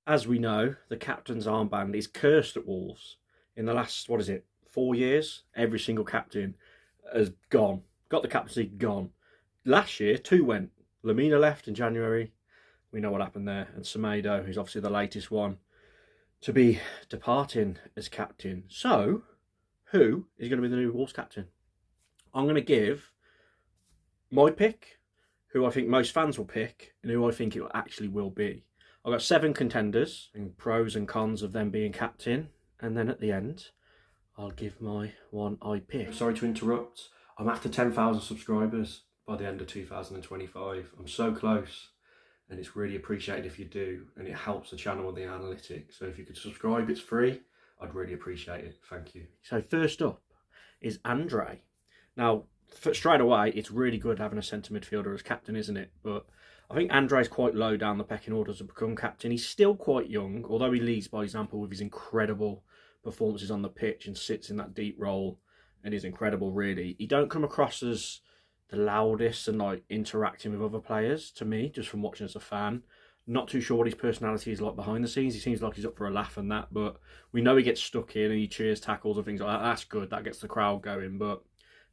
As we know, the captain's armband is cursed at Wolves. In the last, 4 years, every single captain has gone. Got the captaincy, gone. Last year, two went. Lamina left in January. We know what happened there. And Semedo, who's obviously the latest one, to be departing as captain. So, who is going to be the new Wolves captain? I'm going to give my pick, who I think most fans will pick, and who I think it actually will be. I've got 7 contenders, and pros and cons of them being captain. And then at the end, I'll give my one I pick. Sorry to interrupt. I'm after 10,000 subscribers by the end of 2025. I'm so close, and it's really appreciated if you do, and it helps the channel with the analytics. So if you could subscribe, it's free. I'd really appreciate it. Thank you. So first up is Andre. Now, straight away, it's really good having a centre midfielder as captain, isn't it? But I think Andre's quite low down the pecking order to become captain. He's still quite young, although he leads by example with his incredible performances on the pitch and sits in that deep role and is incredible, really. He don't come across as the loudest and like interacting with other players to me, just from watching as a fan. Not too sure what his personality is like behind the scenes. He seems like he's up for a laugh and that, but we know he gets stuck in and he cheers tackles and things like that. That's good. That gets the crowd going. But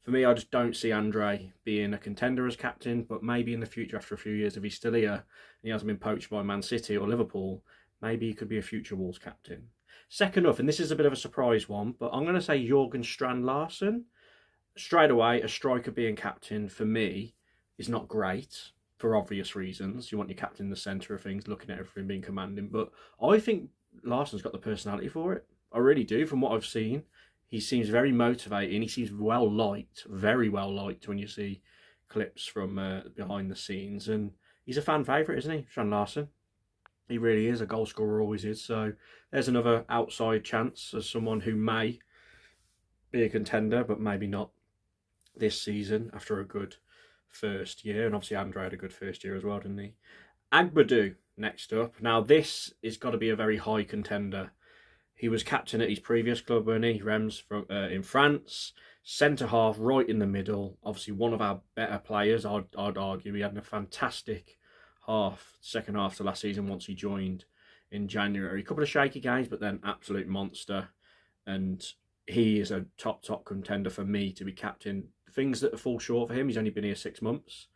for me, I just don't see Andre being a contender as captain, but maybe in the future, after a few years, if he's still here and he hasn't been poached by Man City or Liverpool, maybe he could be a future Wolves captain. Second up, and this is a bit of a surprise one, but I'm going to say Jorgen Strand Larsen. Straight away, a striker being captain, for me, is not great, for obvious reasons. You want your captain in the centre of things, looking at everything, being commanding. But I think Larsen's got the personality for it. I really do, from what I've seen. He seems very motivating. He seems well liked, very well liked when you see clips from behind the scenes. And he's a fan favourite, isn't he, Strand Larsen? He really is. A goal scorer always is. So there's another outside chance as someone who may be a contender, but maybe not this season after a good first year. And obviously Andre had a good first year as well, didn't he? Agadoo next up. Now this is got to be a very high contender. He was captain at his previous club, wasn't he? Reims from, in France. Centre half, right in the middle. Obviously one of our better players, I'd argue. He had a fantastic second half to last season once he joined in January. A couple of shaky games, but then absolute monster. And he is a top contender for me to be captain. Things that fall short for him, he's only been here 6 months,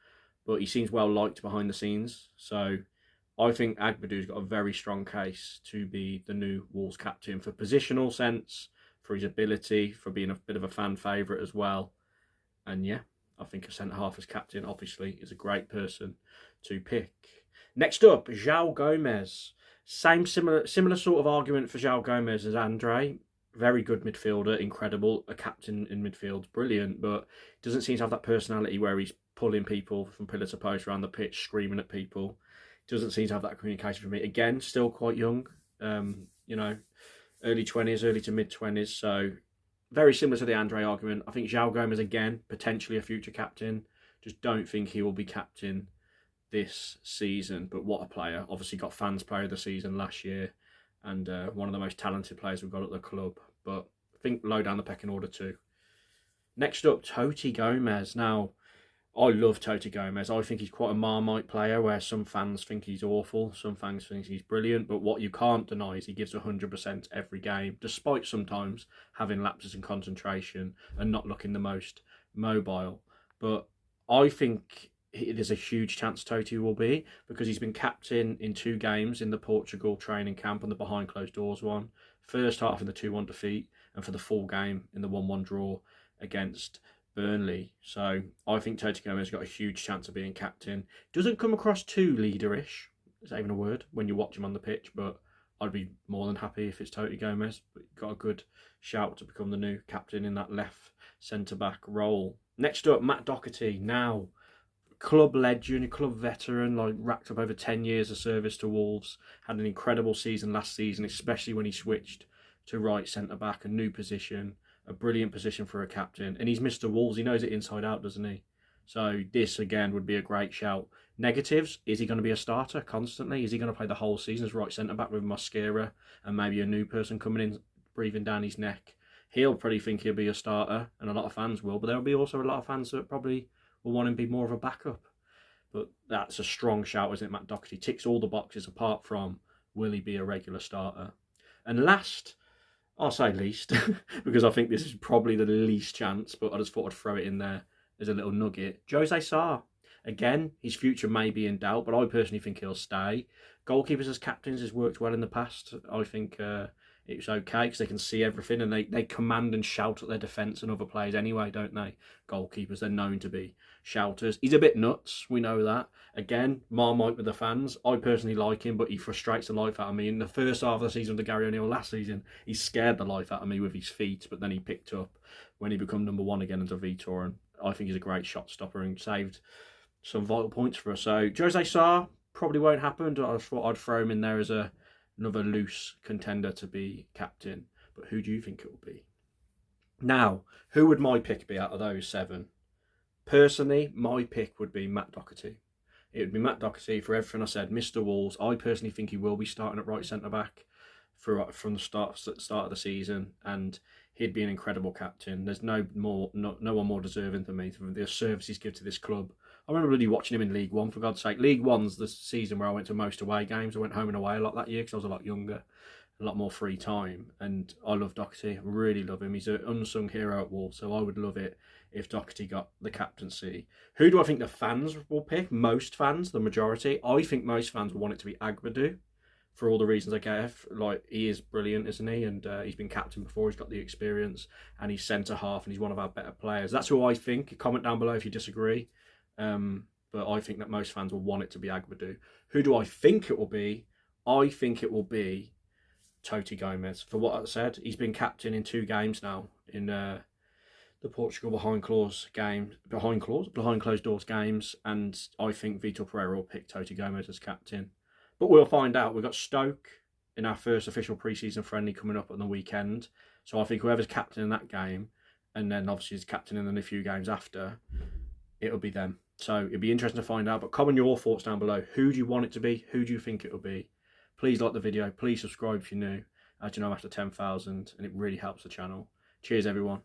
but he seems well liked behind the scenes. So I think Agadoo's got a very strong case to be the new Wolves captain for positional sense, for his ability, for being a bit of a fan favourite as well. And yeah, I think a centre-half as captain, obviously, is a great person to pick. Next up, Joao Gomes. Similar sort of argument for Joao Gomes as Andre. Very good midfielder, incredible. A captain in midfield, brilliant, but doesn't seem to have that personality where he's pulling people from pillar to post around the pitch, screaming at people. Doesn't seem to have that communication for me. Again, still quite young, early 20s, early to mid 20s. So very similar to the Andre argument. I think Joao Gomes, again, potentially a future captain. Just don't think he will be captain this season. But what a player. Obviously got fans player of the season last year and one of the most talented players we've got at the club. But I think low down the pecking order too. Next up, Toti Gomes. Now, I love Toti Gomes. I think he's quite a Marmite player where some fans think he's awful, some fans think he's brilliant, but what you can't deny is he gives 100% every game, despite sometimes having lapses in concentration and not looking the most mobile. But I think there's a huge chance Toti will be, because he's been captain in 2 games in the Portugal training camp on the behind closed doors one. First half in the 2-1 defeat, and for the full game in the 1-1 draw against Burnley. So I think Toti Gomes has got a huge chance of being captain. Doesn't come across too leaderish, is that even a word, when you watch him on the pitch, but I'd be more than happy if it's Toti Gomes. But got a good shout to become the new captain in that left centre-back role. Next up, Matt Doherty. Now, club legend, club veteran, like racked up over 10 years of service to Wolves. Had an incredible season last season, especially when he switched to right centre-back, a new position. A brilliant position for a captain. And he's Mr. Wolves. He knows it inside out, doesn't he? So this, again, would be a great shout. Negatives, is he going to be a starter constantly? Is he going to play the whole season as right centre-back with Mosquera and maybe a new person coming in, breathing down his neck? He'll probably think he'll be a starter, and a lot of fans will. But there'll be also a lot of fans that probably will want him to be more of a backup. But that's a strong shout, isn't it? Matt Doherty ticks all the boxes apart from will he be a regular starter? And last, I'll say least, because I think this is probably the least chance, but I just thought I'd throw it in there as a little nugget. Jose Sarr. Again, his future may be in doubt, but I personally think he'll stay. Goalkeepers as captains has worked well in the past. I think it's okay because they can see everything and they command and shout at their defence and other players anyway, don't they? Goalkeepers, they're known to be shouters. He's a bit nuts, we know that. Again, Marmite with the fans. I personally like him, but he frustrates the life out of me. In the first half of the season under Gary O'Neill last season, he scared the life out of me with his feet, but then he picked up when he became number one again under Vitor, and I think he's a great shot stopper and saved some vital points for us. So Jose Sarr probably won't happen. I thought I'd throw him in there as another loose contender to be captain. But who do you think it will be? Now, who would my pick be out of those 7? Personally, my pick would be Matt Doherty. It would be Matt Doherty for everything I said. Mr. Wolves, I personally think he will be starting at right centre-back from the start of the season, and he'd be an incredible captain. There's no one more deserving than me for the service he's given to this club. I remember really watching him in League One, for God's sake. League One's the season where I went to most away games. I went home and away a lot that year because I was a lot younger, a lot more free time. And I love Doherty. I really love him. He's an unsung hero at Wolves, so I would love it if Doherty got the captaincy. Who do I think the fans will pick? Most fans, the majority. I think most fans will want it to be Agadoo for all the reasons I gave. Like, he is brilliant, isn't he? And he's been captain before. He's got the experience, and he's centre half, and he's one of our better players. That's who I think. Comment down below if you disagree. But I think that most fans will want it to be Agadoo. Who do I think it will be? I think it will be Toti Gomes. For what I said, he's been captain in 2 games now in the Portugal behind closed doors games, and I think Vitor Pereira will pick Toti Gomes as captain. But we'll find out. We've got Stoke in our first official pre-season friendly coming up on the weekend, so I think whoever's captain in that game, and then obviously is captain in the few games after, it'll be them. So it'll be interesting to find out. But comment your thoughts down below. Who do you want it to be? Who do you think it will be? Please like the video. Please subscribe if you're new. As you know, I'm after 10,000, and it really helps the channel. Cheers, everyone.